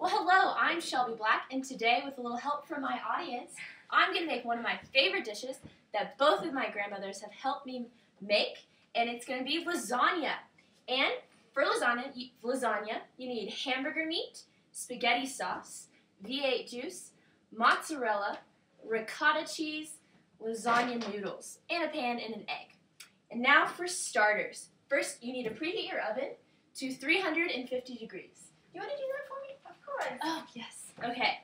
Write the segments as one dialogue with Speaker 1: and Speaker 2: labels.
Speaker 1: Well, hello, I'm Shelby Black, and today, with a little help from my audience, I'm going to make one of my favorite dishes that both of my grandmothers have helped me make, and it's going to be lasagna. And for lasagna, you need hamburger meat, spaghetti sauce, V8 juice, mozzarella, ricotta cheese, lasagna noodles, and a pan and an egg. And now for starters. First, you need to preheat your oven to 350 degrees. You want to do that for me? Of course. Oh, yes. Okay.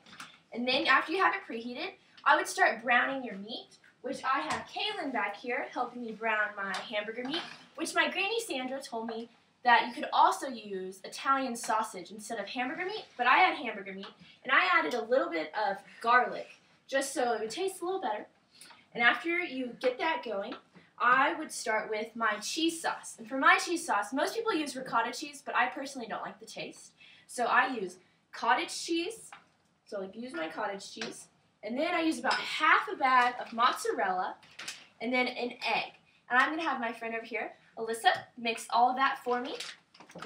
Speaker 1: And then after you have it preheated, I would start browning your meat, which I have Kaylin back here helping me brown my hamburger meat, which my Granny Sandra told me that you could also use Italian sausage instead of hamburger meat, but I had hamburger meat, and I added a little bit of garlic just so it would taste a little better. And after you get that going, I would start with my cheese sauce. And for my cheese sauce, most people use ricotta cheese, but I personally don't like the taste. So I use cottage cheese, so I use my cottage cheese, and then I use about half a bag of mozzarella, and then an egg. And I'm going to have my friend over here, Alyssa, mix all of that for me.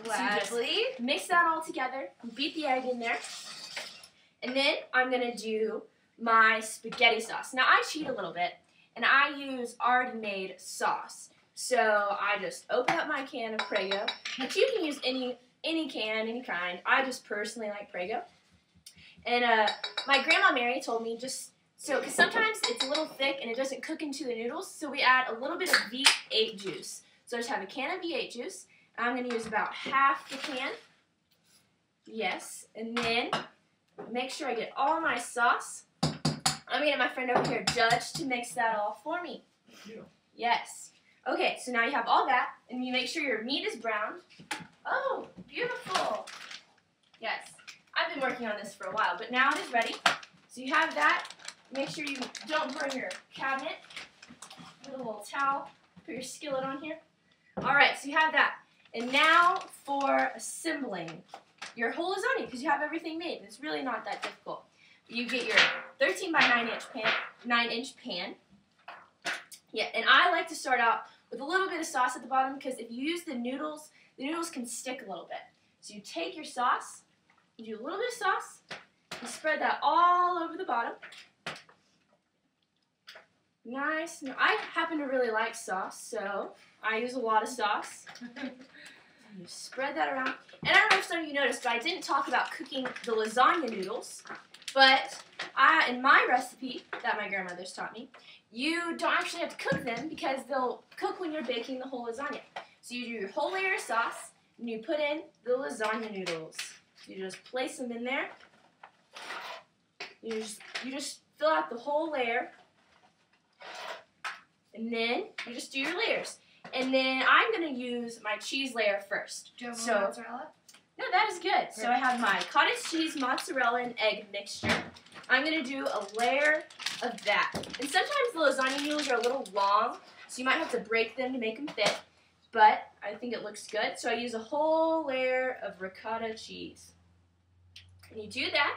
Speaker 2: Gladly.
Speaker 1: So mix that all together, beat the egg in there, and then I'm going to do my spaghetti sauce. Now I cheat a little bit, and I use already made sauce. So I just open up my can of Prego, but you can use any can, any kind. I just personally like Prego. And my Grandma Mary told me because sometimes it's a little thick and it doesn't cook into the noodles, so we add a little bit of V8 juice. So I just have a can of V8 juice. I'm going to use about half the can. Yes. And then make sure I get all my sauce. I'm going to get my friend over here, Judge, to mix that all for me. Yes. Okay, so now you have all that, and you make sure your meat is browned. Oh, beautiful. Yes. I've been working on this for a while, but now it is ready. So you have that. Make sure you don't burn your cabinet. Get a little towel. Put your skillet on here. All right, so you have that. And now for assembling your whole lasagna, because you have everything made. It's really not that difficult. You get your 13 by 9-inch pan. Yeah, and I like to start out with a little bit of sauce at the bottom, because if you use the noodles can stick a little bit. So you take your sauce, you do a little bit of sauce, you spread that all over the bottom. Nice. Now, I happen to really like sauce, so I use a lot of sauce. You spread that around. And I don't know if some of you noticed, but I didn't talk about cooking the lasagna noodles. But in my recipe that my grandmother's taught me, you don't actually have to cook them because they'll cook when you're baking the whole lasagna. So you do your whole layer of sauce, and you put in the lasagna noodles. You just place them in there. You just fill out the whole layer, and then you just do your layers. And then I'm going to use my cheese layer first.
Speaker 2: Do you have mozzarella?
Speaker 1: No, that is good. So I have my cottage cheese, mozzarella, and egg mixture. I'm going to do a layer of that. And sometimes the lasagna noodles are a little long, so you might have to break them to make them fit. But I think it looks good. So I use a whole layer of ricotta cheese. And you do that,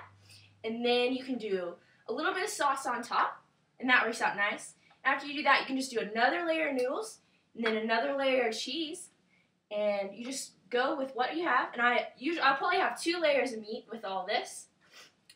Speaker 1: and then you can do a little bit of sauce on top, and that works out nice. After you do that, you can just do another layer of noodles, and then another layer of cheese, and you just go with what you have. And I'll probably have 2 layers of meat with all this.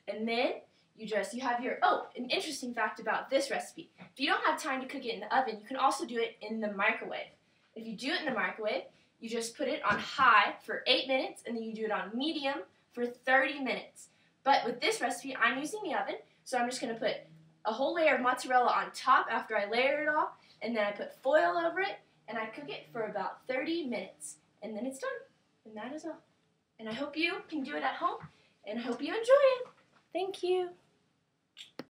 Speaker 1: And then you have your, an interesting fact about this recipe. If you don't have time to cook it in the oven, you can also do it in the microwave. If you do it in the microwave, you just put it on high for 8 minutes, and then you do it on medium for 30 minutes. But with this recipe, I'm using the oven, so I'm just going to put a whole layer of mozzarella on top after I layer it all, and then I put foil over it, and I cook it for about 30 minutes. And then it's done. And that is all. And I hope you can do it at home, and I hope you enjoy it. Thank you.